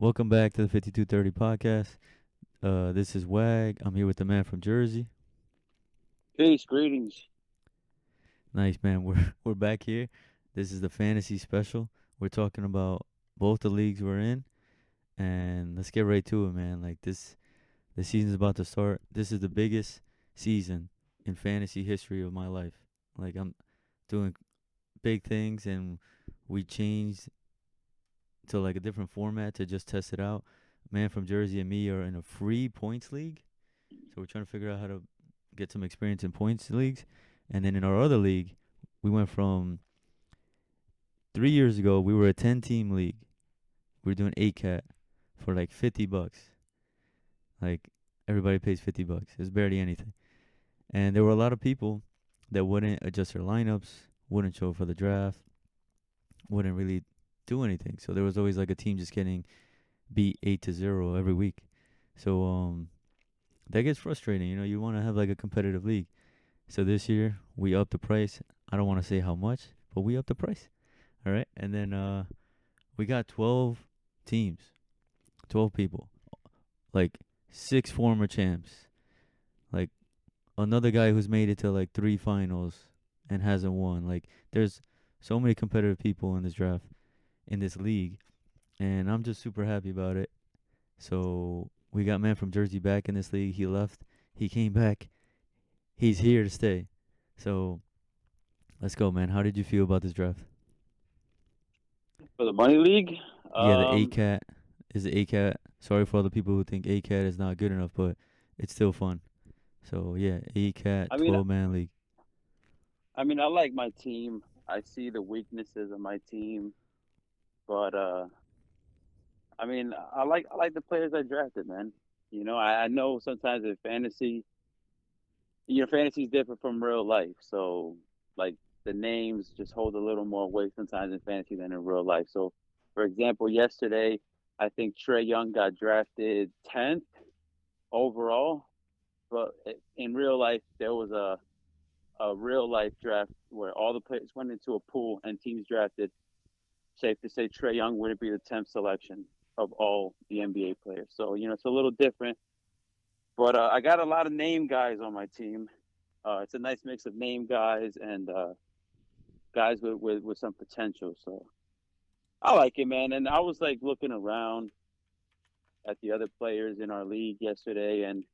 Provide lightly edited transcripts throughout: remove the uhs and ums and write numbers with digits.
Welcome back to the 5230 podcast. This is Wag. I'm here with the man from Jersey. Peace, greetings. Nice, man. We're back here. This is the fantasy special. We're talking about both the leagues we're in, and let's get right to it, man. The season's about to start. This is the biggest season in fantasy history of my life. I'm doing big things, and we changed to like a different format to just test it out. Man from Jersey and me are in a free points league. So we're trying to figure out how to get some experience in points leagues. And then in our other league, we went from 3 years ago, we were a 10 team league. We were doing 8 cat for like $50. Like everybody pays $50. It's barely anything. And there were a lot of people that wouldn't adjust their lineups, wouldn't show for the draft, wouldn't really do anything. So there was always like a team just getting beat 8-0 every week. So that gets frustrating. You want to have like a competitive league. So this year we upped the price. I don't want to say how much, but we upped the price. All right, and then we got 12 teams, 12 people, like six former champs, like another guy who's made it to like three finals and hasn't won. Like there's so many competitive people in this draft, in this league, and I'm just super happy about it. So we got man from Jersey back in this league. He left. He came back. He's here to stay. So let's go, man. How did you feel about this draft? For the Money League, Yeah, the A um, cat is the A cat. Sorry for all the people who think A cat is not good enough, but it's still fun. So yeah, A cat I mean, 12-man league. I like my team. I see the weaknesses of my team, but I like the players I drafted, man. I know sometimes in fantasy, fantasy is different from real life. So, like the names just hold a little more weight sometimes in fantasy than in real life. So, for example, yesterday, I think Trey Young got drafted 10th overall, but in real life, there was a real life draft where all the players went into a pool and teams drafted. Safe to say, Trey Young wouldn't be the 10th selection of all the NBA players. So it's a little different. But I got a lot of name guys on my team. It's a nice mix of name guys and guys with some potential. So I like it, man. And I was like looking around at the other players in our league yesterday, and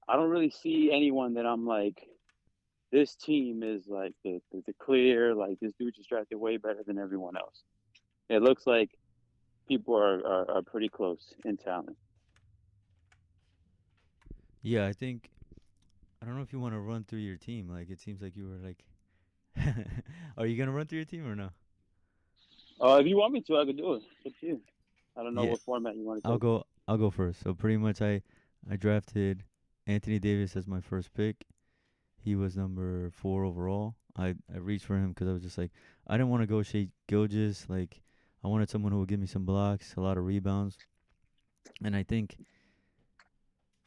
I don't really see anyone that I'm like, this team is like the clear, like this dude just drafted way better than everyone else. It looks like people are pretty close in talent. Yeah, I don't know if you want to run through your team. Like it seems like you were like are you gonna run through your team or no? If you want me to, I could do it. It's up to you. I don't know Yeah, what format you want to I'll take. go I'll go first. So pretty much I drafted Anthony Davis as my first pick. He was number 4 overall. I reached for him because I was just like, I didn't want to go Shea Gilgis. Like, I wanted someone who would give me some blocks, a lot of rebounds. And I think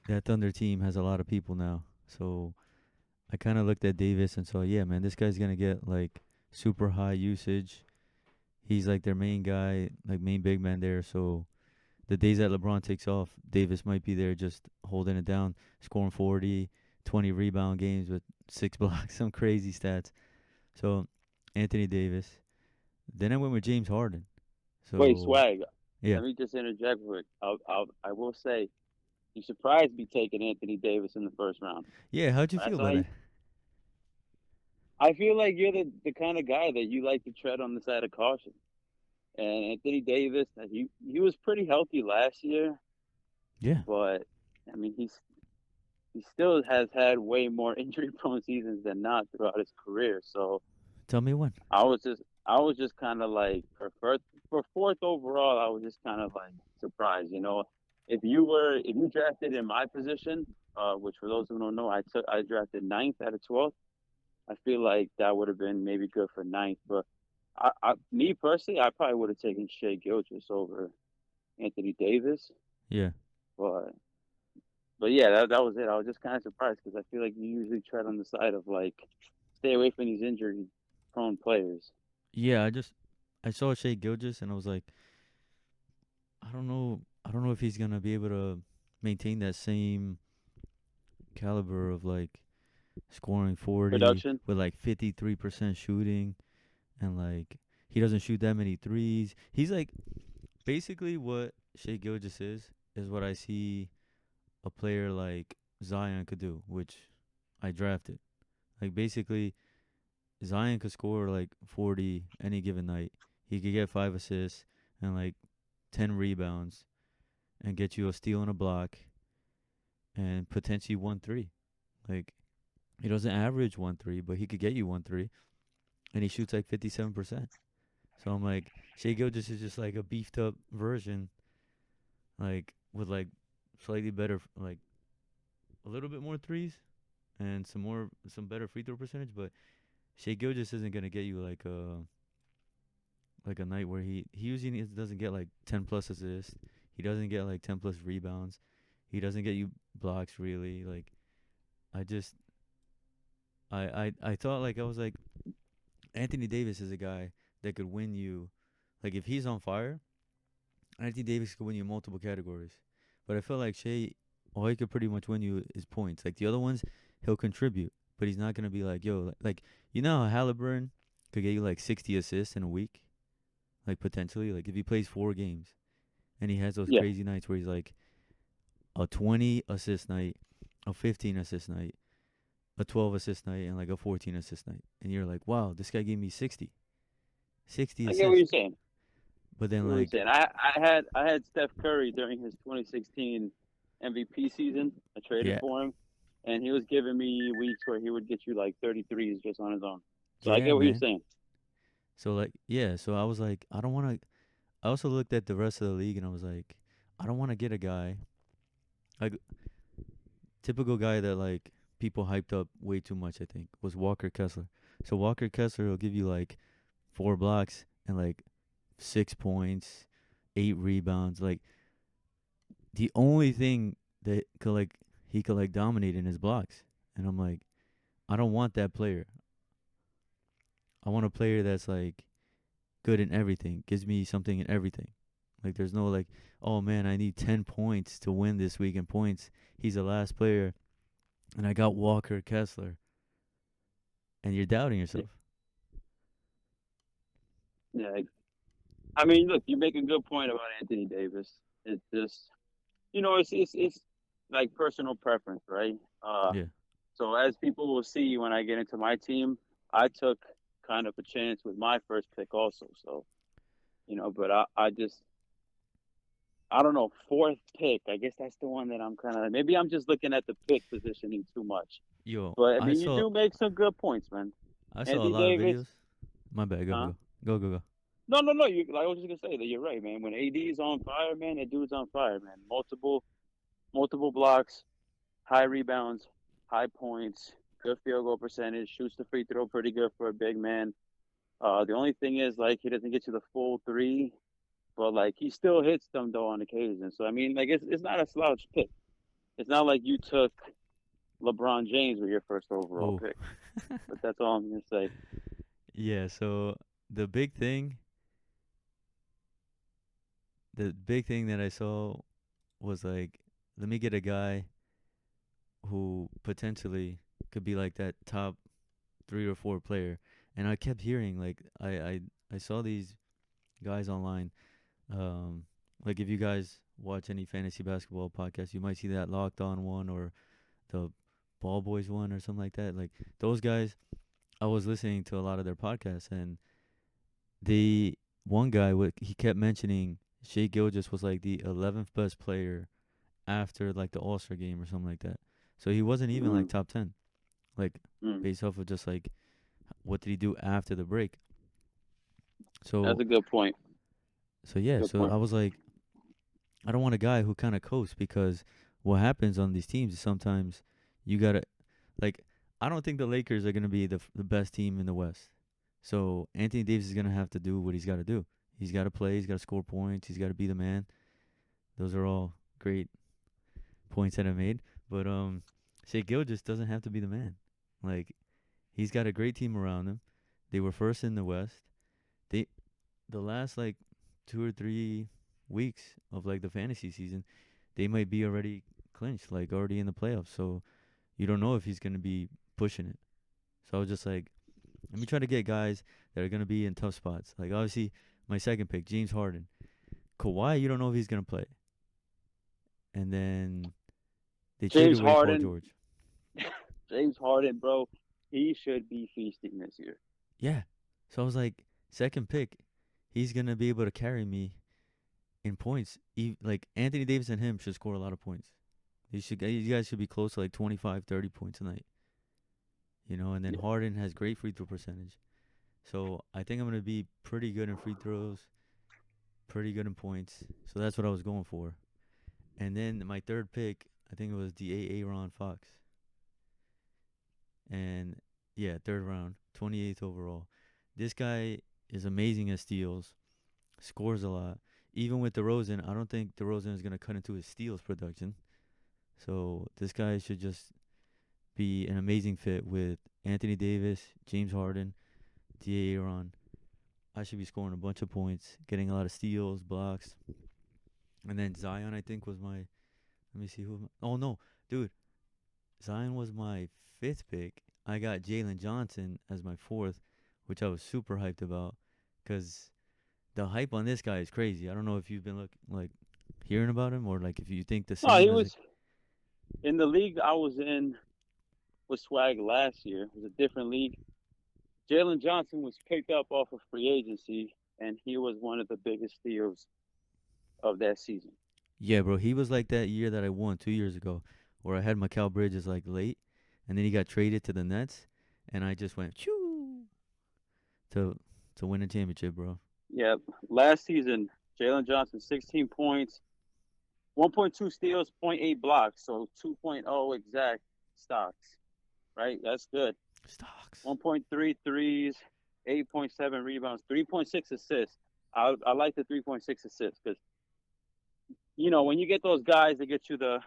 that Thunder team has a lot of people now. So I kind of looked at Davis and saw, yeah, man, this guy's going to get like super high usage. He's like their main guy, like main big man there. So the days that LeBron takes off, Davis might be there just holding it down, scoring 40, 20 rebound games with six blocks, some crazy stats. So Anthony Davis. Then I went with James Harden. Wait, So swag. yeah, Let me just interject quick. I will say you surprised me taking Anthony Davis in the first round. yeah. How'd you feel That's about why that? I feel like you're the kind of guy that you like to tread on the side of caution. And Anthony Davis, he was pretty healthy last year, Yeah. but I mean he still has had way more injury prone seasons than not throughout his career. So Tell me when. I was just kind of like for fourth overall, I was just kind of like surprised. If you drafted in my position, which for those who don't know, I drafted ninth out of 12th. I feel like that would have been maybe good for ninth, but me personally, I probably would have taken Shea Gilgeous over Anthony Davis. Yeah. But but yeah, that was it. I was just kind of surprised because I feel like you usually tread on the side of like stay away from these injury prone players. Yeah. I saw Shea Gilgis and I was like, I don't know. I don't know if he's gonna be able to maintain that same caliber of like scoring 40 Production. with like 53% shooting, and like he doesn't shoot that many threes. He's like basically what Shea Gilgis is what I see a player like Zion could do, which I drafted. Like basically Zion could score like 40 any given night. He could get 5 assists and like 10 rebounds and get you a steal and a block and potentially 1 3. Like he doesn't average 1 3, but he could get you 1 3, and he shoots like 57%. So I'm like, Shea Gilgis is just like a beefed up version, like with like slightly better, like a little bit more threes and some better free throw percentage. But Shea Gilgis isn't gonna get you like a night where he usually doesn't get like 10 plus assists. He doesn't get like 10 plus rebounds. He doesn't get you blocks really. Like I just I thought like I was like Anthony Davis is a guy that could win you. Like if he's on fire, Anthony Davis could win you multiple categories. But I feel like Shea, all he could pretty much win you is points. Like the other ones, he'll contribute, but he's not gonna be like yo like you know how Halliburton could get you like 60 assists in a week, like potentially like if he plays 4 games and he has those Yeah. crazy nights where he's like a 20 assist night, a 15 assist night, a 12 assist night, and like a 14 assist night, and you're like wow this guy gave me 60 I get what assists. you're saying. But I get then what you're like saying. I had Steph Curry during his 2016 MVP season. I traded yeah for him, and he was giving me weeks where he would get you like 33s just on his own. So I yeah get what you're man. saying. So like yeah, so I was like, I don't want to. I also looked at the rest of the league and I was like, I don't want to get a guy like typical guy that like people hyped up way too much. I think was Walker Kessler. So Walker Kessler will give you like 4 blocks and like 6 points, 8 rebounds. Like the only thing that could like he could like dominate in his blocks. And I'm like, I don't want that player. I want a player that's like good in everything, gives me something in everything. Like there's no like, oh man, I need 10 points to win this week in points. He's the last player, and I got Walker Kessler, and you're doubting Yeah, yourself. yeah. I mean, look, you make a good point about Anthony Davis. It's just, it's like personal preference, right? Yeah, So as people will see when I get into my team, I took kind of a chance with my first pick also. So, but I just I don't know, fourth pick. I guess that's the one that I'm kind of maybe I'm just looking at the pick positioning too much. yo, But I I mean, you saw do make some good points, man. I saw a Anthony lot of Davis, videos. My bad. Go huh? go go go go. No, no, no. You like I was just gonna say that you're right, man. When AD's on fire, man, that dude's on fire, man. Multiple blocks, high rebounds, high points, good field goal percentage, shoots the free throw pretty good for a big man. The only thing is like he doesn't get you the full three, but like he still hits them though on occasion. So I mean, like it's not a slouch pick. It's not like you took LeBron James with your first overall Oh, pick. But that's all I'm gonna say. yeah. So the big thing, the big thing that I saw was like, let me get a guy who potentially could be like that top 3 or 4 player. And I kept hearing like I saw these guys online. Um, like if you guys watch any fantasy basketball podcast, you might see that Locked On one or the Ball Boys one or something like that. Like those guys, I was listening to a lot of their podcasts, and the one guy he kept mentioning Shea Gilgis was like the 11th best player after like the All Star game or something like that. So he wasn't even like Mm, top 10, like mm. based off of just like what did he do after the break. That's So a good point. yeah, Good so point. I was like, I don't want a guy who kind of coasts because what happens on these teams is sometimes you gotta like. I don't think the Lakers are gonna be the best team in the West. So Anthony Davis is gonna have to do what he's got to do. He's got to play. He's got to score points. He's got to be the man. Those are all great points that I made. But Shea Gilgis doesn't have to be the man. Like he's got a great team around him. They were first in the West. They the last like 2 or 3. weeks of like the fantasy season, they might be already clinched, like already in the playoffs. So you don't know if he's gonna be pushing it. So I was just like, let me try to get guys that are gonna be in tough spots. Like obviously, my second pick, James Harden. Kawhi, you don't know if he's gonna play. And then they traded James away Paul Harden, George. James Harden, bro, he should be feasting this year. Yeah. So I was like, second pick, he's gonna be able to carry me in points. Like Anthony Davis and him should score a lot of points. You guys should be close to like 25, 30 points a night. And then Yeah. Harden has great free throw percentage. So I think I'm gonna be pretty good in free throws, pretty good in points. So that's what I was going for. And then my third pick, I think it was Aaron Fox. And yeah, third round, 28th overall. This guy is amazing at steals, scores a lot. Even with DeRozan, I don't think DeRozan is gonna cut into his steals production. So this guy should just be an amazing fit with Anthony Davis, James Harden, Aaron. I should be scoring a bunch of points, getting a lot of steals, blocks. And then Zion, I think, was my. Let me see who. Oh, no. Dude, Zion was my fifth pick. I got Jalen Johnson as my fourth, which I was super hyped about because the hype on this guy is crazy. I don't know if you've been hearing about him or like if you think the No, same he as. was in the league I was in with Swag last year. It was a different league. Jalen Johnson was picked up off of free agency, and he was one of the biggest steals of that season. Yeah, bro. He was like that year that I won 2 years ago, where I had Mikal Bridges like late, and then he got traded to the Nets, and I just went choo to to win a championship, bro. Yeah, last season, Jalen Johnson, 16 points, 1.2 steals, zero point 0.8 blocks, so 2.0 exact stocks, right? That's good. Stocks. 1.3 threes, 8.7 rebounds, 3.6 assists. I like the 3.6 assists because, when you get those guys that get you the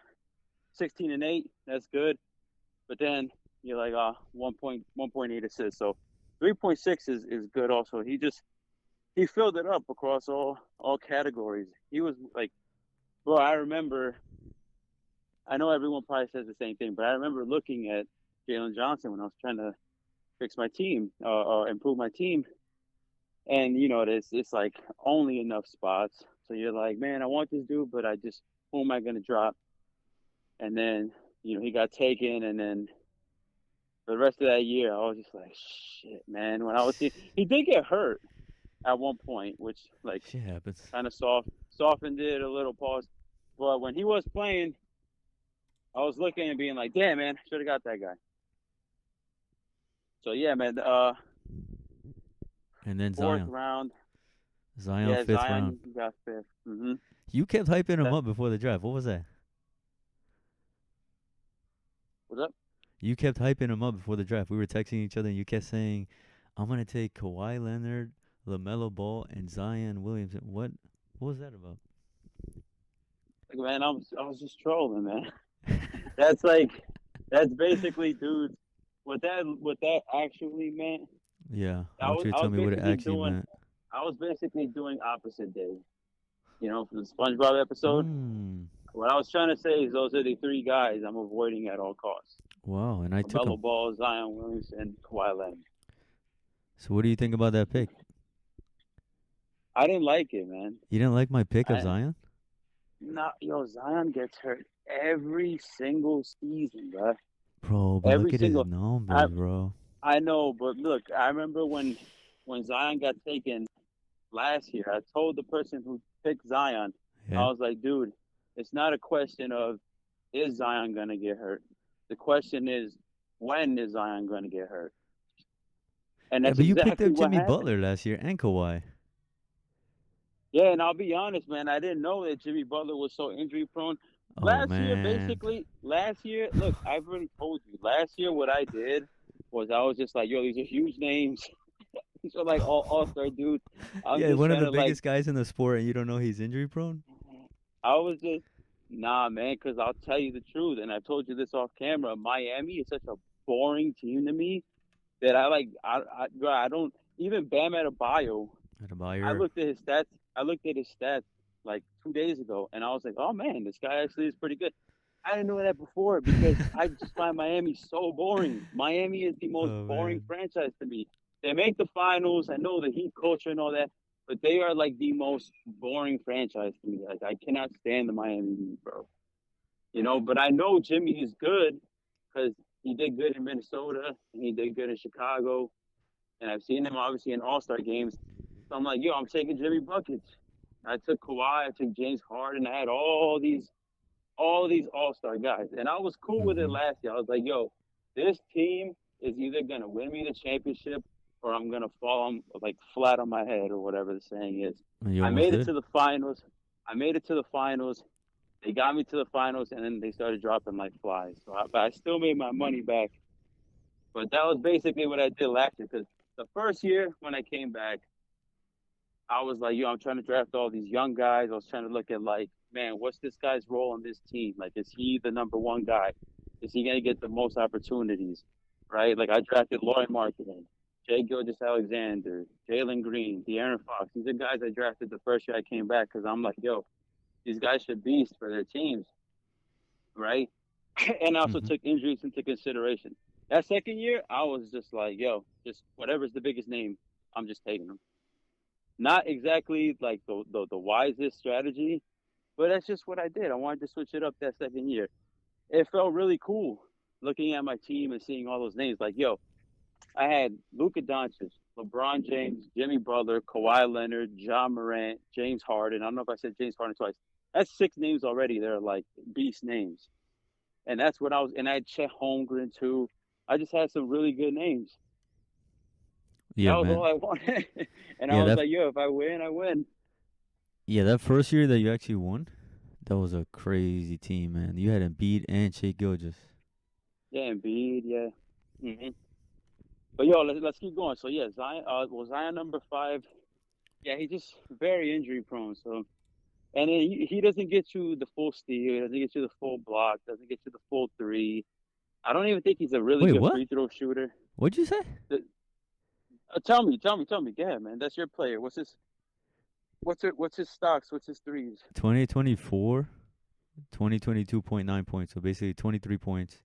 16 and 8, that's good. But then you're like, 1.8 assists. So 3.6 is good also. He filled it up across all categories. He was like, bro, I know everyone probably says the same thing, but I remember looking at Jalen Johnson when I was trying to fix my team, improve my team. And it's like only enough spots. So you're like, man, I want this dude, but who am I gonna drop? And then he got taken, and then for the rest of that year, I was just like, shit, man. When I was seeing, he did get hurt at one point, which like Shit happens. kind of softened it a little. Pause. But when he was playing, I was looking and being like, damn, man, should have got that guy. So yeah, man. And then Fourth Zion. round. Zion Yeah, fifth round. Zion got fifth. Mm-hmm. You kept hyping him That up before the draft. What was that? what's up? You kept hyping him up before the draft. We were texting each other, and you kept saying, "I'm gonna take Kawhi Leonard, LaMelo Ball, and Zion Williamson." What was that about? Like, man, I was just trolling, man. That's like that's basically, dude. What that actually meant. Yeah, I I want was you to I tell was me what it basically actually doing meant. I was basically doing opposite day. For the SpongeBob episode. Mm. What I was trying to say is those are the three guys I'm avoiding at all costs: Wow, and I took him. LaMelo Ball, Zion Williamson, and Kawhi Leonard. So what do you think about that pick? I didn't like it, man. You didn't like my pick of I Zion? not yo Zion gets hurt every single season, bro. Bro, but Every look at his single. I numbers, bro. I know, but look, I remember when Zion got taken last year. I told the person who picked Zion, I Yeah. was like, dude, it's not a question of is Zion gonna get hurt. The question is when is Zion gonna get hurt, and Yeah, that's but you picked exactly up what Jimmy happened. Butler last year and Kawhi. Yeah, and I'll be honest, man, I didn't know that Jimmy Butler was so injury prone. Oh man. Last year, look, I've already told you. Last year, what I did was I was just like, yo, these are huge names. These are like all-star dudes. I'm Yeah, just one of trying the to like biggest guys in the sport, and you don't know he's injury prone. I was just, nah, man, because I'll tell you the truth, and I told you this off camera. Miami is such a boring team to me that bro, I don't even Bam Adebayo. I Adebayor. looked at his stats. I looked at his stats like 2 days ago, and I was like, oh man, this guy actually is pretty good. I didn't know that before because I just find Miami so boring. Miami is the most Oh boring man. franchise to me. They make the finals. I know the Heat culture and all that, but they are like the most boring franchise to me. Like I cannot stand the Miami Heat, bro. But I know Jimmy is good because he did good in Minnesota and he did good in Chicago, and I've seen him obviously in All Star games. So I'm like, yo, I'm taking Jimmy buckets. I took Kawhi, I took James Harden, I had all these All Star guys, and I was cool with it Mhm. last year. I was like, yo, this team is either gonna win me the championship or I'm gonna fall on, like flat on my head or whatever the saying is. And you I almost made it did. to the finals. I made it to the finals. They got me to the finals, and then they started dropping like flies. But I still made my money back. But that was basically what I did last year. Because the first year when I came back, I was like, yo, I'm trying to draft all these young guys. I was trying to look at like, man, what's this guy's role on this team? Like, is he the number one guy? Is he gonna get the most opportunities? Right? Like I drafted Laurie Marketing, Jay Gilgis Alexander, Jalen Green, De'Aaron Fox. These are guys I drafted the first year I came back because I'm like, yo, these guys should beast for their teams, right? And I also Mhm. took injuries into consideration. That second year, I was just like, yo, just whatever's the biggest name, I'm just taking them. Not exactly like the wisest strategy, but that's just what I did. I wanted to switch it up that second year. It felt really cool looking at my team and seeing all those names. Like, yo, I had Luka Doncic, LeBron James, Jimmy Butler, Kawhi Leonard, John Morant, James Harden. I don't know if I said James Harden twice. That's six names already. They're like beast names. And that's what I was. And I had Chet Holmgren too. I just had some really good names. That Yeah, was all man. I wanted. And I Yeah, was that like, yo, if I win, I win. yeah, that first year that you actually won, that was a crazy team, man. You had Embiid and Shea Gilgis. Yeah, Embiid, yeah. hmm But yo, let's keep going. So yeah, Zion was Zion number 5. Yeah, he's just very injury prone. So and then he doesn't get you the full steal, he doesn't get you the full block, doesn't get you the full three. I don't even think he's a really Wait, good what? free throw shooter. What'd you say? Tell me. Go ahead, man. That's your player. What's his stocks? What's his threes? 2024, 2022.9 points. So basically 23 points,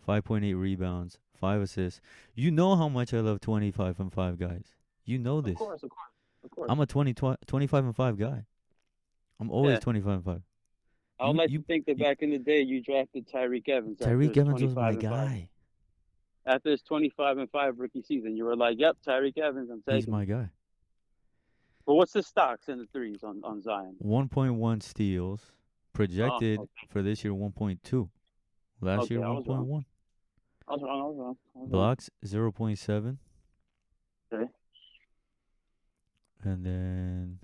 5.8 rebounds, 5 assists. You know how much I love 25 and 5 guys. You know Of this. course, of course, of course. I'm a 25 and 5 guy. I'm always Yeah. 25 and 5. I would like to You, think that you back in the day you drafted Tyreek Evans after Tyreek his Evans was 25 my and 5. guy. After his 25 and 5 rookie season, you were like, "Yep, Tyreek Evans, I'm He's taking my him." guy. But what's the stocks and the threes on Zion? 1.1 steals. Oh, Projected okay, for this year 1.2. Last okay, year I was wrong. 1.1. I was wrong. I was wrong. I was wrong. Blocks 0.7. Okay. And then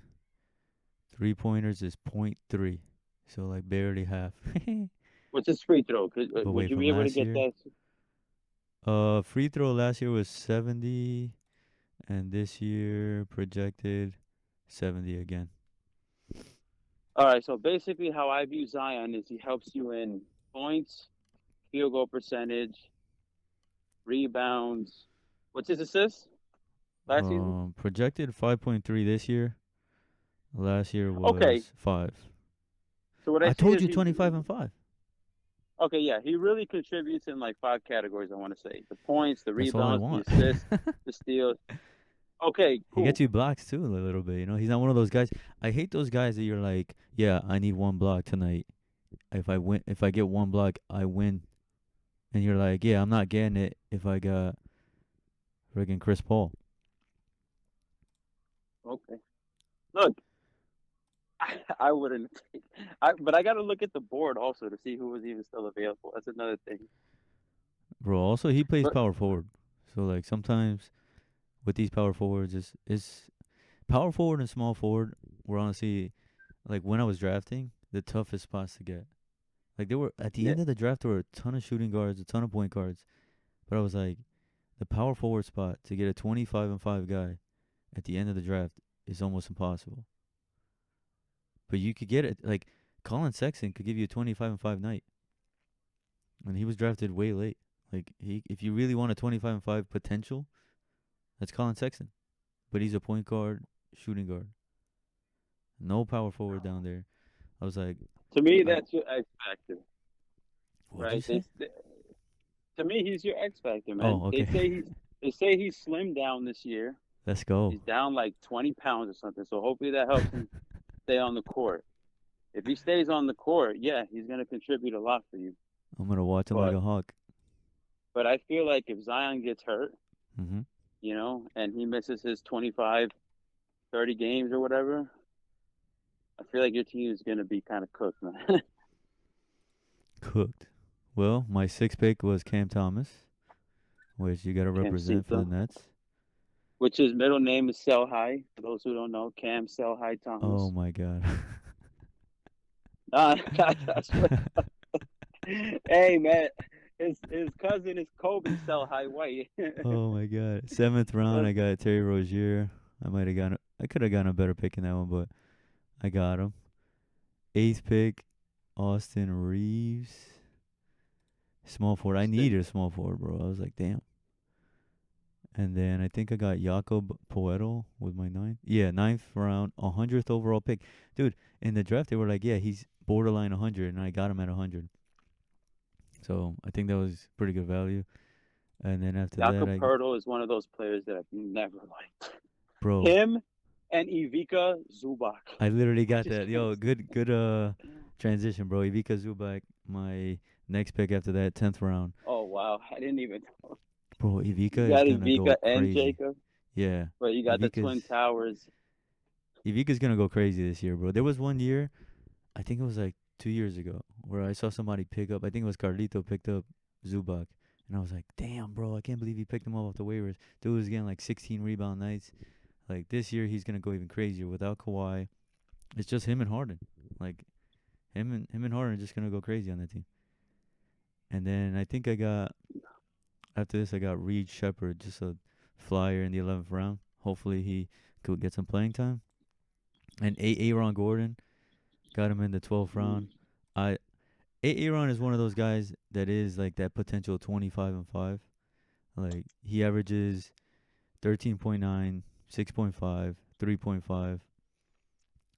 3 pointers is point 0.3. So like barely half. What's his free throw? But Would wait, you from be able to last get year, that? free throw last year was 70, and this year projected 70 again. All right. So basically, how I view Zion is he helps you in points, field goal percentage, rebounds. What's his assists last season? Projected 5.3 this year. Last year Okay. was 5. So what I I see told is you he 25 and 5. okay. Yeah, he really contributes in like 5 categories. I want to say the points, the That's all I rebounds, the want. assists, the steals. Okay, He gets cool. you blocks too a little bit. He's not one of those guys. I hate those guys that you're like, yeah, I need one block tonight. If I get one block, I win. And you're like, yeah, I'm not getting it if I got friggin' Chris Paul. Okay. Look, I wouldn't take. But I got to look at the board also to see who was even still available. That's another thing. Bro, also he plays But power forward. So like sometimes with these power forwards is power forward and small forward were honestly like when I was drafting, the toughest spots to get. Like they were at the yeah, end of the draft there were a ton of shooting guards, a ton of point guards. But I was like, the power forward spot to get a 25 and 5 guy at the end of the draft is almost impossible. But you could get it like Colin Sexton could give you a 25 and 5 night. And he was drafted way late. Like if you really want a 25 and 5 potential, that's Colin Sexton. But he's a point guard, shooting guard. No power forward down there. I was like, To me, I that's your X factor, what'd you right? say? To me, he's your X factor, man. Oh, okay. They say he's slimmed down this year. Let's go. He's down like 20 pounds or something. So hopefully that helps him stay on the court. If he stays on the court, yeah, he's going to contribute a lot for you. I'm gonna watch him like But a hawk. I feel like if Zion gets hurt, Mm-hmm. and he misses his 25, 30 games or whatever, I feel like your team is going to be kind of cooked, man. Cooked. Well, my sixth pick was Cam Thomas, which you gotta represent for the Camcito, Nets. which his middle name is Sell High. For those who don't know, Cam Sell High Oh Thomas. my god. That's what. Hey, man, his cousin is Kobe Sell High White. Oh my god. Seventh round, I That's got Terry Rozier. I might have gotten. I could have gotten a better pick in that one, but I got him. Eighth pick, Austin Reeves. Small forward. I interesting. needed a small forward, bro. I was like, damn. And then I think I got Jakob Poeltl with my ninth. Yeah, ninth round, 100th overall pick. Dude, in the draft, they were like, yeah, he's borderline 100, and I got him at 100. So I think that was pretty good value. And then after that, Jakob Pertl is one of those players that I've never liked. bro, Him and Ivica Zubac. I literally I got just that. can't. Yo, good transition, bro. Ivica Zubac, my next pick after that, 10th round. Oh wow, I didn't even. Bro, Ivica You is got gonna Ivica go and crazy. Jacob, Yeah, but you got the Ivica's Twin Towers. Ivica's gonna go crazy this year, bro. There was one year, I think it was like 2 years ago, where I saw somebody pick up. I think it was Carlito picked up Zubac, and I was like, damn, bro, I can't believe he picked him up off the waivers. Dude was getting like 16 rebound nights. Like this year, he's gonna go even crazier without Kawhi. It's just him and Harden. Like him and Harden are just gonna go crazy on that team. And then I think I got after this I got Reed Shepard, just a flyer in the 11th round. Hopefully he could get some playing time. And Aaron Gordon got him in the 12th round. Mm. I Aaron is one of those guys that is like that potential 25 and 5. Like he averages 13.9, 6.5, 3.5.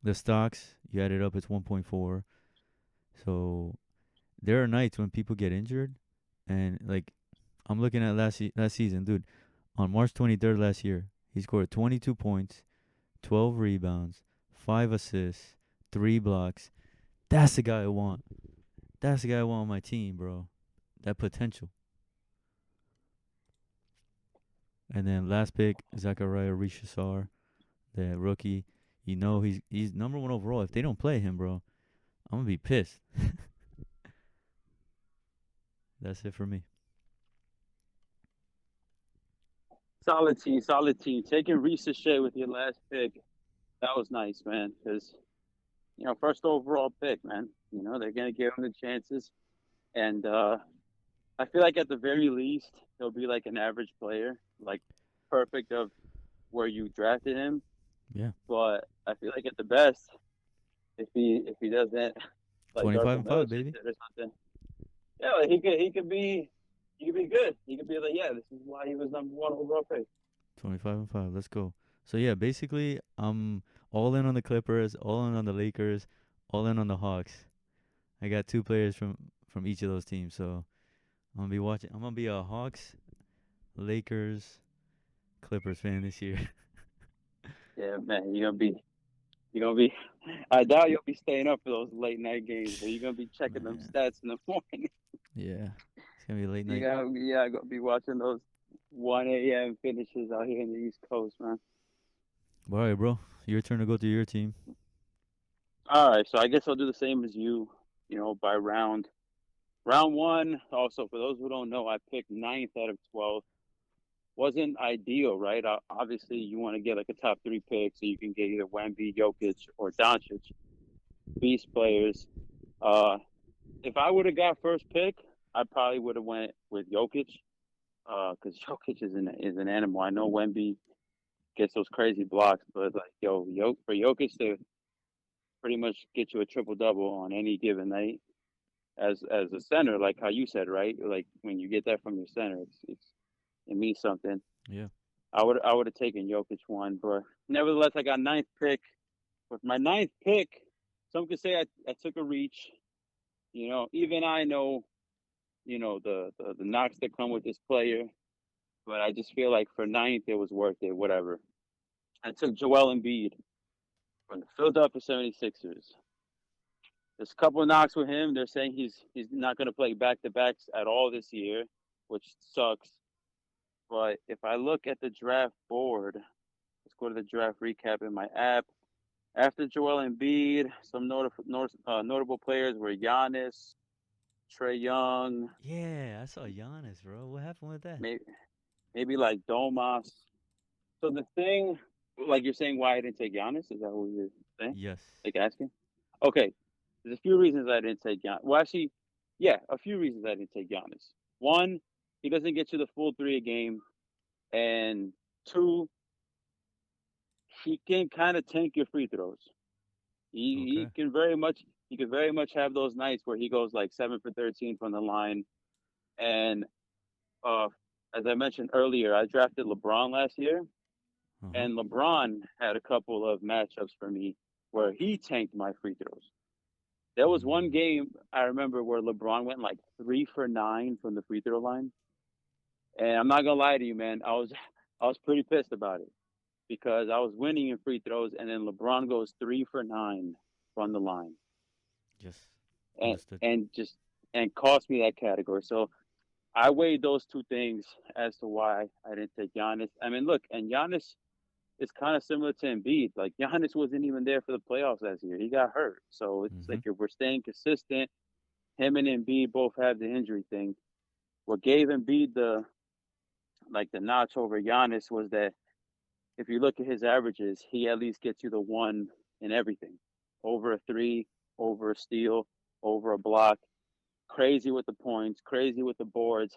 The stocks, you add it up, it's 1.4. So there are nights when people get injured, and like I'm looking at last season, dude. On March 23rd last year, he scored 22 points, 12 rebounds, 5 assists, 3 blocks. That's the guy I want. That's the guy I want on my team, bro. That potential. And then last pick, Zachariah Rishasar, the rookie. You know he's number one overall. If they don't play him, bro, I'm gonna be pissed. That's it for me. Solid team, solid team. Taking Reese Shea with your last pick, that was nice, man. Because first overall pick, man. They're gonna give him the chances, and I feel like at the very least he'll be like an average player, like perfect of where you drafted him. Yeah, But I feel like at the best, if he doesn't like 25 Darko and five, Milicic baby. or something, yeah, like he could be good. He could be like, yeah, this is why he was number one overall pick. 25 and 5. Let's go. So yeah, basically I'm all in on the Clippers, all in on the Lakers, all in on the Hawks. I got two players from each of those teams, so I'm gonna be watching. I'm gonna be a Hawks, Lakers, Clippers fan this year. Yeah, man, you're gonna be. I doubt you'll be staying up for those late night games, but you're gonna be checking them Man, stats in the morning. yeah, it's gonna be a late You night. gotta, yeah, gonna be watching those 1 a.m. finishes out here in the East Coast, man. But all right, bro, your turn to go to your team. All right, so I guess I'll do the same as you. By round one. Also, for those who don't know, I picked ninth out of 12. Wasn't ideal, right? Obviously, you want to get like a top three pick so you can get either Wemby, Jokic, or Doncic, beast players. Uh, if I would have got first pick, I probably would have went with Jokic. Because Jokic is an animal. I know Wemby gets those crazy blocks, but like for Jokic to pretty much get you a triple double on any given night as a center, like how you said, right? Like when you get that from your center, it means something. Yeah, I would have taken Jokic one, but nevertheless, I got ninth pick. with my ninth pick, some could say I took a reach. Even I know, the knocks that come with this player, but I just feel like for ninth, it was worth it, whatever. I took Joel Embiid from the Philadelphia 76ers. There's a couple of knocks with him. They're saying he's not going to play back to backs at all this year, which sucks. But if I look at the draft board, let's go to the draft recap in my app. After Joel Embiid, some notable players were Giannis, Trey Young, Yeah, I saw Giannis, bro. What happened with that? maybe maybe like Domas. So the thing, like you're saying, why I didn't take Giannis? Is that what you're saying? Yes. Like asking? Okay, there's a few reasons I didn't take Giannis. Well, actually, yeah, a few reasons I didn't take Giannis. One, he doesn't get you the full three a game, and two, he can kind of tank your free throws. He Okay. can very much have those nights where he goes like 7 for 13 from the line. And uh, as I mentioned earlier, I drafted LeBron last year, Uh huh. and LeBron had a couple of matchups for me where he tanked my free throws. There was one Mm. game I remember where LeBron went like 3 for 9 from the free throw line, and I'm not gonna lie to you, man, I was pretty pissed about it because I was winning in free throws, and then LeBron goes 3 for 9 from the line, Yes. and Understood. and just and cost me that category. So I weighed those two things as to why I didn't take Giannis. I mean, look, and Giannis is kind of similar to Embiid. Like Giannis wasn't even there for the playoffs last year; he got hurt. So it's Mm-hmm. like if we're staying consistent, him and Embiid both have the injury thing. What gave Embiid the notch over Giannis was that if you look at his averages, he at least gets you the one in everything, over a three, over a steal, over a block. Crazy with the points, crazy with the boards.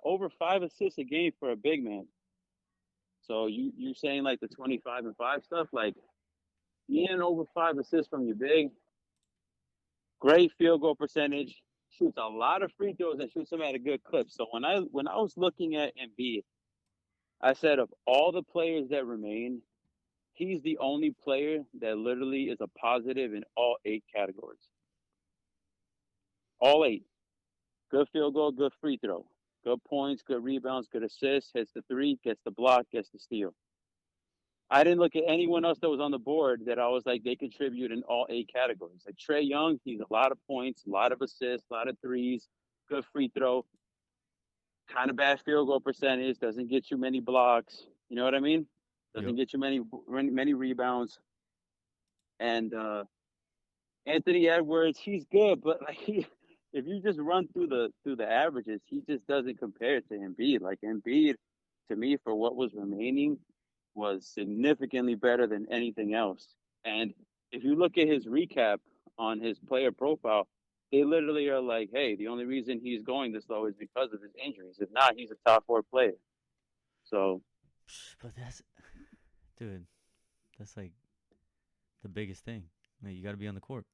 Over 5 assists a game for a big man. So you saying like the 25 and 5 stuff, like getting over 5 assists from your big, great field goal percentage, shoots a lot of free throws and shoots them at a good clip. So when I was looking at Embiid, I said of all the players that remain, he's the only player that literally is a positive in all 8 categories. All 8. Good field goal, good free throw, good points, good rebounds, good assists, hits the three, gets the block, gets the steal. I didn't look at anyone else that was on the board that I was like they contribute in all 8 categories. Like Trey Young, he's a lot of points, a lot of assists, a lot of threes, good free throw, kind of bad field goal percentage, doesn't get you many blocks. You know what I mean? Doesn't Yep. get you many rebounds. And Anthony Edwards, he's good, but like if you just run through the averages, he just doesn't compare to Embiid. Like Embiid, to me, for what was remaining, was significantly better than anything else. And if you look at his recap on his player profile, they literally are like, "Hey, the only reason he's going this low is because of his injuries. If not, he's a top 4 player." So But that's, dude, that's like the biggest thing. Like, you got to be on the court.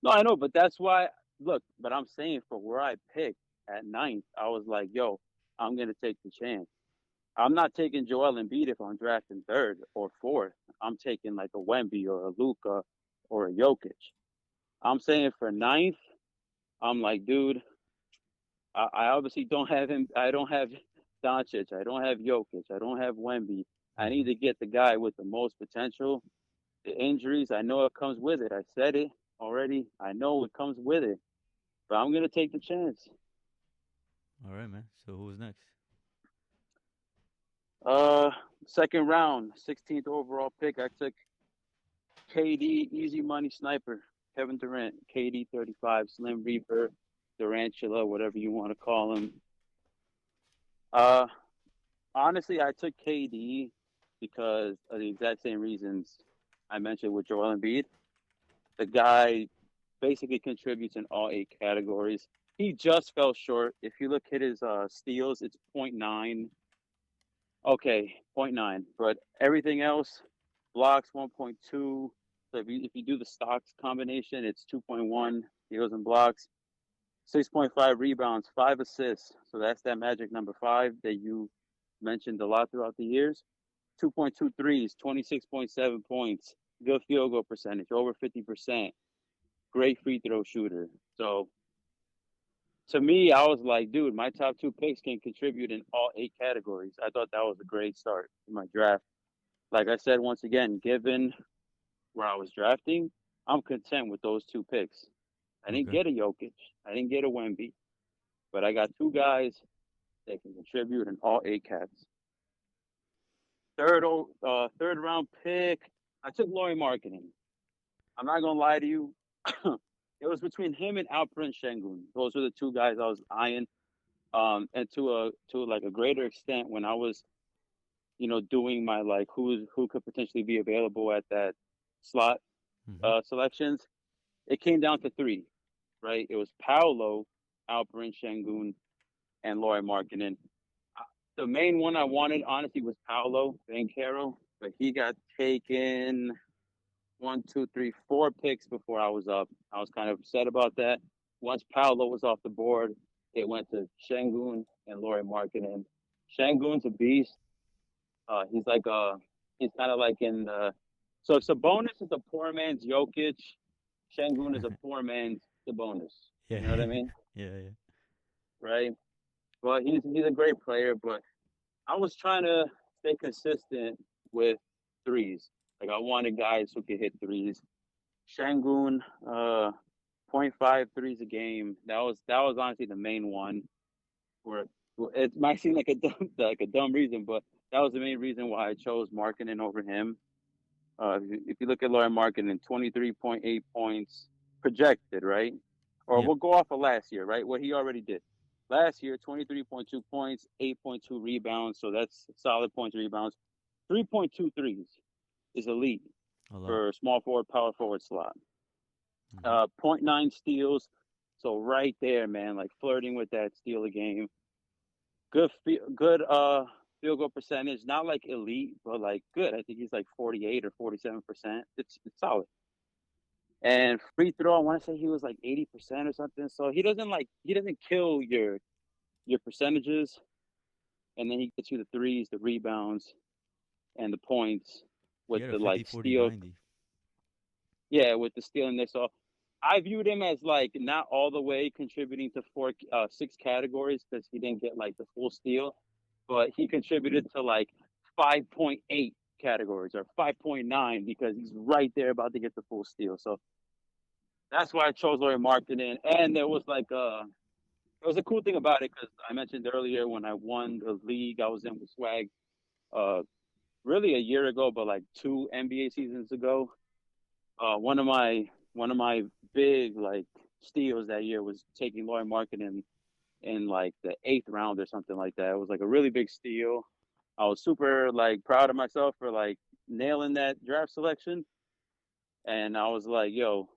no, I know, but that's why. Look, but I'm saying for where I picked at ninth, I was like, "Yo, I'm gonna take the chance." I'm not taking Joel Embiid if I'm drafting third or fourth. I'm taking like a Wemby or a Luca or a Jokic. I'm saying for ninth, I'm like, dude, I obviously don't have him. I don't have Doncic. I don't have Jokic. I don't have Wemby. I need Mm-hmm. to get the guy with the most potential. The injuries, I know it comes with it. I said it already. I know it comes with it, but I'm gonna take the chance. All right, man. So who's next? Uh, Second round, 16th overall pick. I took KD, easy money sniper, Kevin Durant, KD 35, Slim Reaper, Durantula, whatever you want to call him. Uh, Honestly, I took KD because of the exact same reasons I mentioned with Joel Embiid. The guy basically contributes in all 8 categories. He just fell short. If you look at his steals, it's point 0.9. Okay, point 0.9. But everything else, blocks 1.2. So if you do the stocks combination, it's 2.1 steals and blocks, 6.5 rebounds, 5 assists. So that's that magic number 5 that you mentioned a lot throughout the years. 2.2 threes, 26.7 points, good field goal percentage, over 50%, great free throw shooter. So to me, I was like, dude, my top two picks can contribute in all eight categories. I thought that was a great start in my draft. Like I said, once again, given where I was drafting, I'm content with those two picks. I didn't Okay. get a Jokic, I didn't get a Wemby, but I got two guys that can contribute in all eight cats. Third round pick, I took Laurie Marketing. I'm not gonna lie to you. It was between him and Alperen Şengün. Those were the two guys I was eyeing. And to like a greater extent, when I was doing my like who could potentially be available at that slot Mhm. selections, it came down to three, right? It was Paolo, Alperen Şengün, and Laurie Markkinen. The main one I wanted, honestly, was Paolo Banchero, but he got taken one, two, three, four picks before I was up. I was kind of upset about that. Once Paolo was off the board, it went to Şengün and Laurie Markkinen. Şengün's a beast. He's like he's kind of like in the. So if Sabonis is a poor man's Jokic, Şengün is a poor man's Sabonis. You know what I Yeah. mean? Yeah, yeah. Right? Well, he's a great player, but I was trying to stay consistent with threes. Like I wanted guys who could hit threes. Şengün, zero point 0.5 threes a game. That was honestly the main one. Where it might seem like a dumb reason, but that was the main reason why I chose Markkinen over him. If you look at Laurie Markkinen, 23.8 points projected, right? Or Yep. we'll go off of last year, right? What he already did. Last year, 23.2 points, 8.2 rebounds. So that's solid points, rebounds. 3.2 threes is elite A lot. for small forward, power forward slot. Mhm. Zero point 0.9 steals. So right there, man, like flirting with that steal a game. Good field goal percentage. Not like elite, but like good. I think he's like 48 or 47%. It's solid. And free throw, I want to say he was like 80% or something. So he doesn't kill your percentages, and then he gets you the threes, the rebounds, and the points He with had a the 50 like 40 steal. 90. Yeah, with the steal in there. So I viewed him as like not all the way contributing to six categories because he didn't get like the full steal, but he contributed to like 5.8 categories or 5.9 because he's right there about to get the full steal. So that's why I chose Laurie Markkinen. And there was a cool thing about it because I mentioned earlier when I won the league I was in with Swag, uh, really a year ago, but like two NBA seasons ago. One of my big like steals that year was taking Laurie Markkinen in like the eighth round or something like that. It was like a really big steal. I was super like proud of myself for like nailing that draft selection, and I was like, "Yo,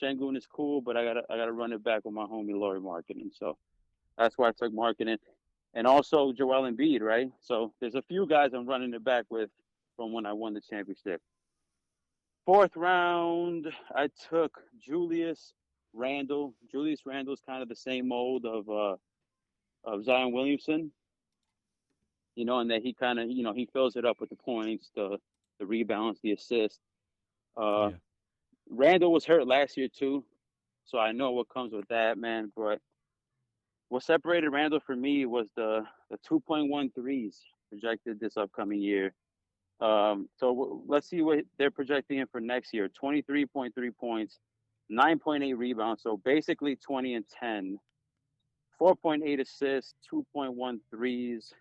Şengün is cool, but I gotta run it back with my homie Laurie Markkinen." So that's why I took Markkinen, and also Joel Embiid, right? So there's a few guys I'm running it back with from when I won the championship. Fourth round, I took Julius Randle. Julius Randle's kind of the same mold of Zion Williamson, and that he kind of he fills it up with the points, the rebounds, the assists. Uh, Yeah. Randle was hurt last year too, so I know what comes with that, man. But what separated Randle for me was the 2.1 threes projected this upcoming year. So let's see what they're projecting in for next year. 23.3 points, 9.8 rebounds. So basically 20 and 10, 4.8 assists, 2.1 threes.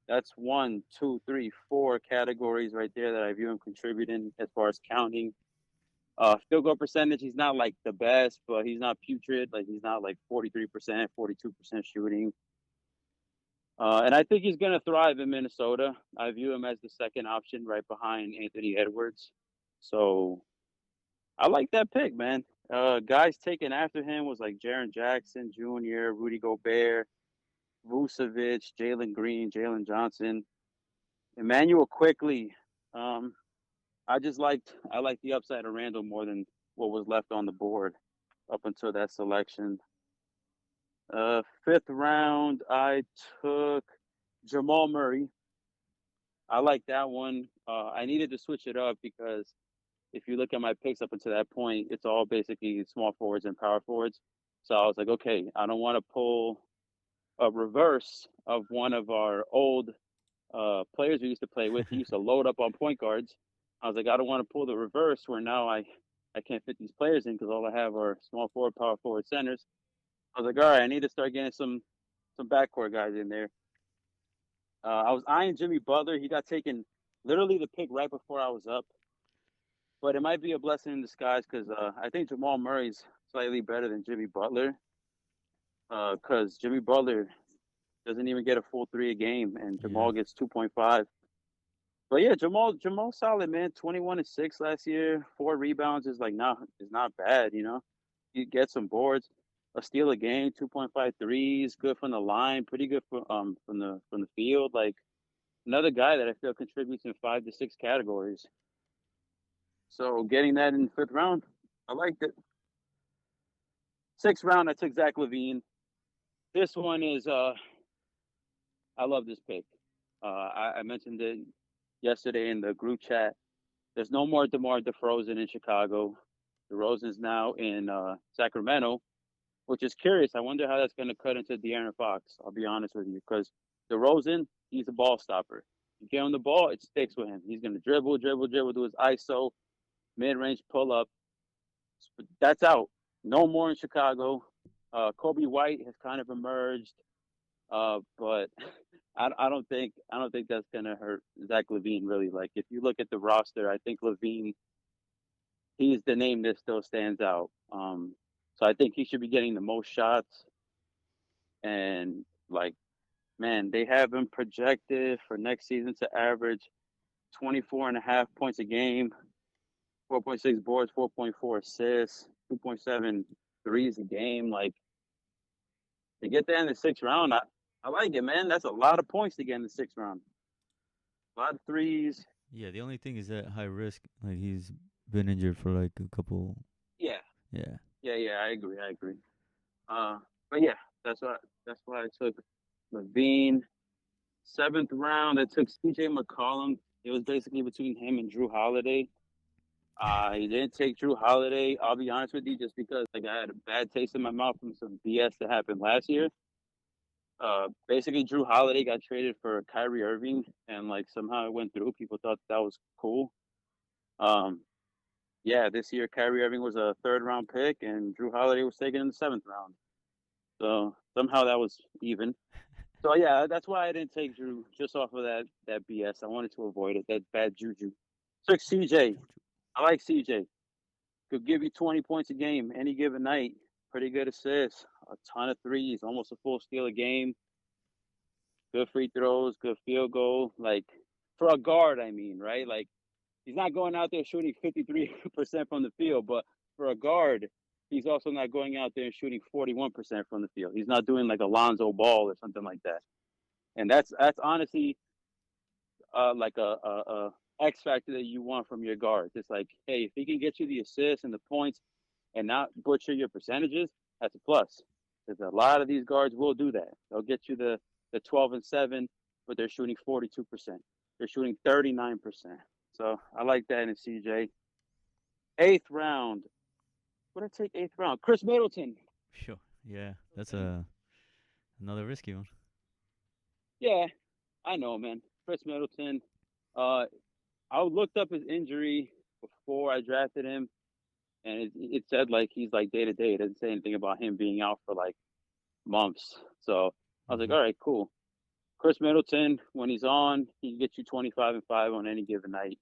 That's one, two, three, four categories right there that I view him contributing as far as counting. Field goal percentage, he's not like the best, but he's not putrid. Like he's not like 43%, 42% shooting. And I think he's going to thrive in Minnesota. I view him as the second option right behind Anthony Edwards. So I like that pick, man. Guys taken after him was like Jaren Jackson Jr., Rudy Gobert, Vucevic, Jalen Green, Jalen Johnson, Emmanuel Quickly. Um, I liked the upside of Randall more than what was left on the board up until that selection. Fifth round, I took Jamal Murray. I like that one. I needed to switch it up because if you look at my picks up until that point, it's all basically small forwards and power forwards. So I was like, okay, I don't want to pull a reverse of one of our old players we used to play with. He used to load up on point guards. I was like, I don't want to pull the reverse where now I can't fit these players in because all I have are small forward, power forward, centers. I was like, all right, I need to start getting some backcourt guys in there. I was eyeing Jimmy Butler. He got taken literally the pick right before I was up, but it might be a blessing in disguise because I think Jamal Murray's slightly better than Jimmy Butler because Jimmy Butler doesn't even get a full three a game, and Yeah. Jamal gets 2.5. But yeah, Jamal solid, man. 21 and 6 last year. 4 rebounds is not bad, you know. You get some boards, a steal a game, 2.5 threes, good from the line, pretty good from the field. Like another guy that I feel contributes in 5 to 6 categories. So getting that in the fifth round, I liked it. Sixth round, I took Zach LaVine. This one is I love this pick. I mentioned it yesterday in the group chat. There's no more DeMar DeRozan in Chicago. DeRozan's now in Sacramento, which is curious. I wonder how that's going to cut into De'Aaron Fox. I'll be honest with you, because DeRozan, he's a ball stopper. You get him the ball, it sticks with him. He's going to dribble, dribble, dribble, do his ISO, mid-range pull-up. That's out. No more in Chicago. Kobe White has kind of emerged, but I don't think that's gonna hurt Zach LaVine really. Like if you look at the roster, I think LaVine he's the name that still stands out. So I think he should be getting the most shots. And like, man, they have him projected for next season to average 24 and a half points a game, 4.6 boards, 4.4 assists, 2.7 threes a game. Like to get that in the sixth round, I like it, man. That's a lot of points to get in the sixth round. A lot of threes. Yeah, the only thing is that high risk. Like he's been injured for like a couple. Yeah, Yeah. yeah. I agree. I agree. Uh, but yeah, that's why I took Levine. Seventh round, I took CJ McCollum. It was basically between him and Drew Holiday. I didn't take Drew Holiday. I'll be honest with you, just because like I had a bad taste in my mouth from some BS that happened last year. Basically, Drew Holiday got traded for Kyrie Irving, and like somehow it went through. People thought that was cool. Um, yeah, this year Kyrie Irving was a third round pick, and Drew Holiday was taken in the seventh round. So somehow that was even. So yeah, that's why I didn't take Drew just off of that BS. I wanted to avoid it, that bad juju. Took CJ. I like CJ. Could give you 20 points a game any given night. Pretty good assists, a ton of threes, almost a full steal a game. Good free throws, good field goal. Like for a guard, I mean, right? Like he's not going out there shooting 53% from the field, but for a guard, he's also not going out there and shooting 41% from the field. He's not doing like Alonzo Ball or something like that. And that's honestly like a X factor that you want from your guards. It's like, hey, if he can get you the assists and the points and not butcher your percentages, that's a plus. Because a lot of these guards will do that. They'll get you the 12 and 7, but they're shooting 42%. They're shooting 39%. So I like that in CJ. Eighth round. What did I take eighth round? Chris Middleton. Sure. Yeah, that's a another risky one. Yeah, I know, man. Chris Middleton. Uh, I looked up his injury before I drafted him, and it said like he's like day to day. It doesn't say anything about him being out for like months. So I was like, Hmm. all right, cool. Chris Middleton, when he's on, he can get you 25 and 5 on any given night.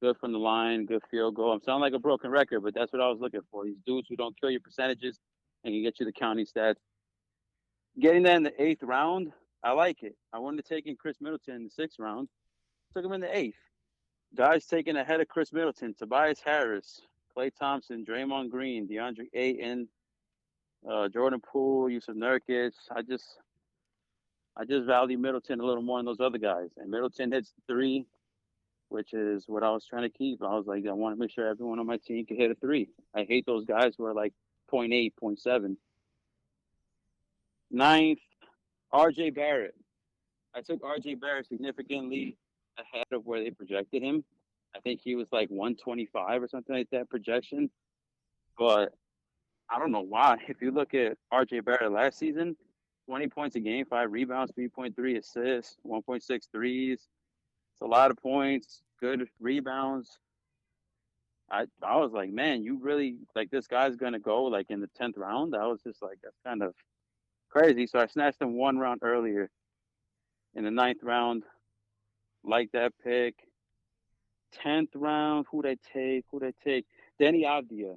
Good from the line, good field goal. I'm sounding like a broken record, but that's what I was looking for. These dudes who don't kill your percentages and can get you the counting stats. Getting that in the eighth round, I like it. I wanted to take in Chris Middleton in the sixth round. Took him in the eighth. Guys taken ahead of Chris Middleton: Tobias Harris, Klay Thompson, Draymond Green, DeAndre Ayton, Jordan Poole, Yusuf Nurkic. I just value Middleton a little more than those other guys. And Middleton hits three, which is what I was trying to keep. I was like, I want to make sure everyone on my team can hit a three. I hate those guys who are like point 0.8, point 0.7. Ninth, RJ Barrett. I took RJ Barrett significantly ahead of where they projected him. I think he was like 125 or something like that projection. But I don't know why. If you look at RJ Barrett last season, 20 points a game, 5 rebounds, 3.3 assists, 1.6 threes. It's a lot of points, good rebounds. I was like, man, you really like this guy's gonna go like in the 10th round. I was just like, that's kind of crazy. So I snatched him one round earlier in the ninth round. Like that pick. 10th round, who'd I take? Who'd I take? Danny Avdia.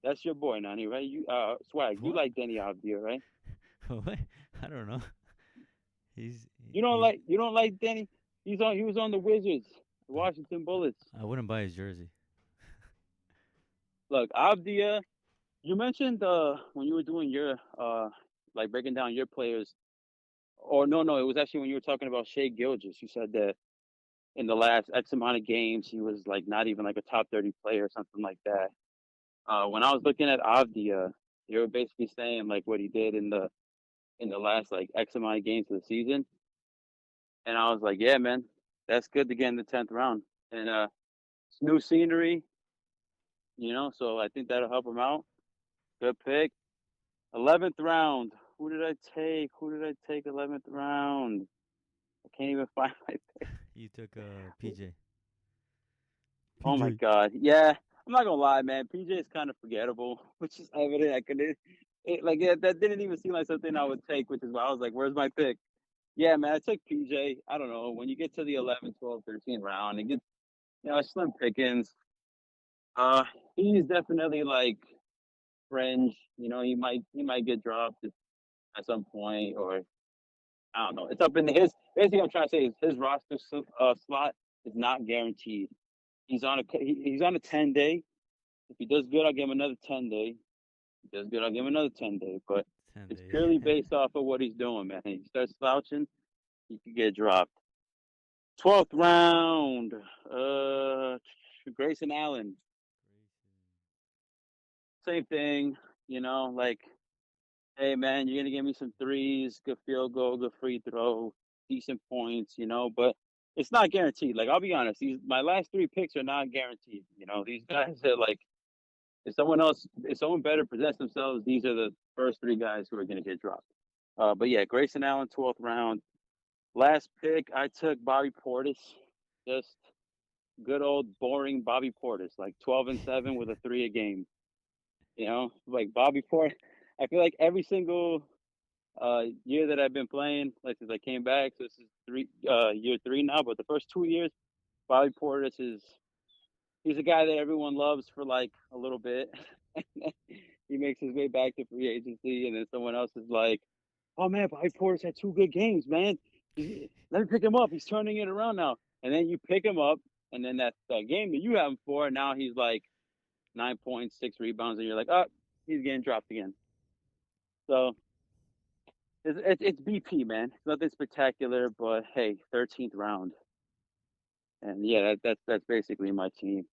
That's your boy, Nani, right? You Swag, you What? like Danny Avdia, right? What? I don't know. He's he's. You don't like Danny? He was on the Wizards, the I, Washington Bullets. I wouldn't buy his jersey. Look, Avdia, you mentioned when you were doing your like breaking down your players, or no, it was actually when you were talking about Shea Gilgeous. You said that in the last X amount of games he was like not even like a top 30 player or something like that. When I was looking at Avdia, they were basically saying like what he did in the last like X amount of games of the season, and I was like, yeah, man, that's good to get in the 10th round, and it's new scenery, so I think that'll help him out. Good pick. 11th round. Who did I take? Who did I take? 11th round. I can't even find my. You took PJ. Oh my PJ. god. Yeah, I'm not gonna lie, man. PJ is kind of forgettable, which is evident. That didn't even seem like something I would take, which is why I was like, "Where's my pick?" Yeah, man, I took PJ. I don't know. When you get to the 11, 12, 13 round, it gets slim pickings. Uh, he's definitely like fringe. He might get dropped at some point, or I don't know. It's up in the his. Basically, I'm trying to say is his roster slot is not guaranteed. He's on a 10 day. If he does good, I'll give him another 10 day. If he does good, I'll give him another 10 day. But it's Sunday. purely based off of what he's doing, man. He starts slouching, he could get dropped. 12th round, Grayson Allen. Same thing, like, hey man, you're gonna give me some threes, good field goal, good free throw, decent points, but it's not guaranteed. Like I'll be honest, these my last three picks are not guaranteed. These guys are like if someone better presents themselves, these are the first three guys who are gonna get dropped. But yeah, Grayson Allen, 12th round. Last pick, I took Bobby Portis. Just good old boring Bobby Portis, like 12-7 with a three a game. Like Bobby Portis. I feel like every single year that I've been playing, like since I came back, so this is year three now. But the first 2 years, Bobby Portis he's a guy that everyone loves for like a little bit. He makes his way back to free agency, and then someone else is like, "Oh man, Bobby Portis had 2 good games, man. Let me pick him up. He's turning it around now." And then you pick him up, and then that game that you have him for, now he's like 9 points, 6 rebounds, and you're like, "Oh, he's getting dropped again." So it's BP, man. It's nothing spectacular, but hey, 13th round, and yeah, that's basically my team.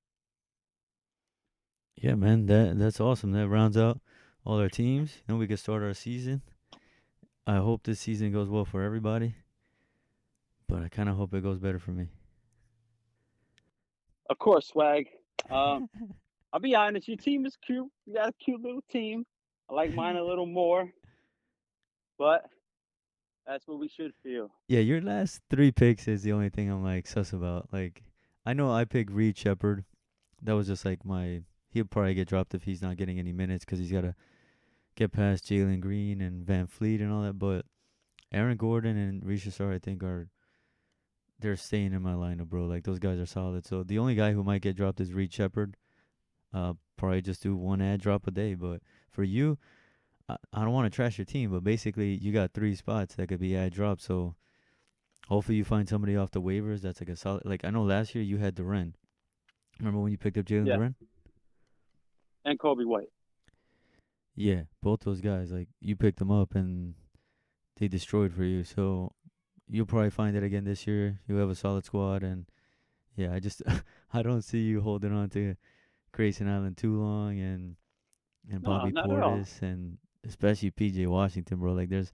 Yeah, man. That's awesome. That rounds out all our teams. We can start our season. I hope this season goes well for everybody, but I kind of hope it goes better for me. Of course, Swag. Um, I'll be honest, your team is cute. You got a cute little team. I like mine a little more, but that's what we should feel. Yeah, your last three picks is the only thing I'm like sus about. Like, I know I picked Reed Shepard. That was just like my. He'll probably get dropped if he's not getting any minutes because he's got to get past Jalen Green and Van Fleet and all that. But Aaron Gordon and Risha Sar, I think, they're staying in my lineup, bro. Like those guys are solid. So the only guy who might get dropped is Reed Shepard. Probably just do one ad drop a day. But for you, I don't want to trash your team, but basically you got three spots that could be ad drop. So hopefully you find somebody off the waivers that's like a solid. Like I know last year you had Duren. Remember when you picked up Jalen Yeah, Duren? and Kobe White. Yeah, both those guys. Like you picked them up and they destroyed for you. So you'll probably find that again this year. You have a solid squad, and yeah, I just I don't see you holding on to Grayson Allen too long, and No, Bobby not at all. Portis, and especially PJ Washington, bro. Like there's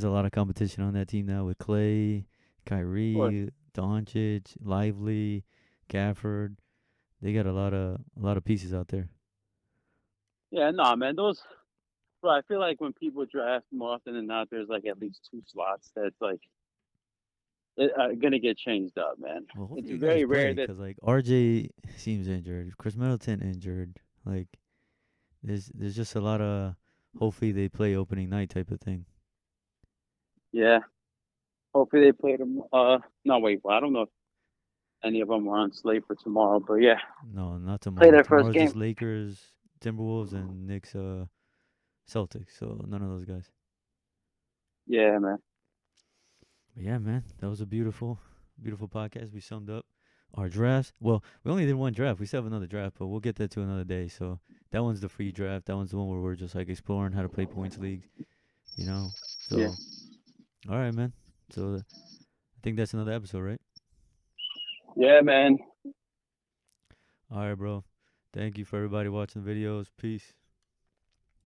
a lot of competition on that team now with Clay, Of course. Kyrie. Doncic, Lively, Gafford. They got a lot of pieces out there. Yeah, no, man. Those, bro. I feel like when people draft more often than not, there's like at least two slots that's like gonna get changed up, man. Well, It's hopefully you guys very rare play, that. cause like RJ seems injured, Chris Middleton injured. Like there's just a lot of hopefully they play opening night type of thing. Yeah, hopefully they play them. No, wait. Well, I don't know if any of them are on slate for tomorrow, but yeah, No, not play tomorrow. their first Tomorrow's game. just Lakers, Timberwolves, and Knicks, Celtics. So none of those guys. Yeah, man. But yeah, man, that was a beautiful podcast. We summed up our drafts. Well, we only did one draft. We still have another draft, but we'll get that to another day. So that one's the free draft. That one's the one where we're just like exploring how to play points leagues, you know. Yeah, So all right, man. So I think that's another episode, right? yeah, man. All right, bro. Thank you for everybody watching the videos. Peace.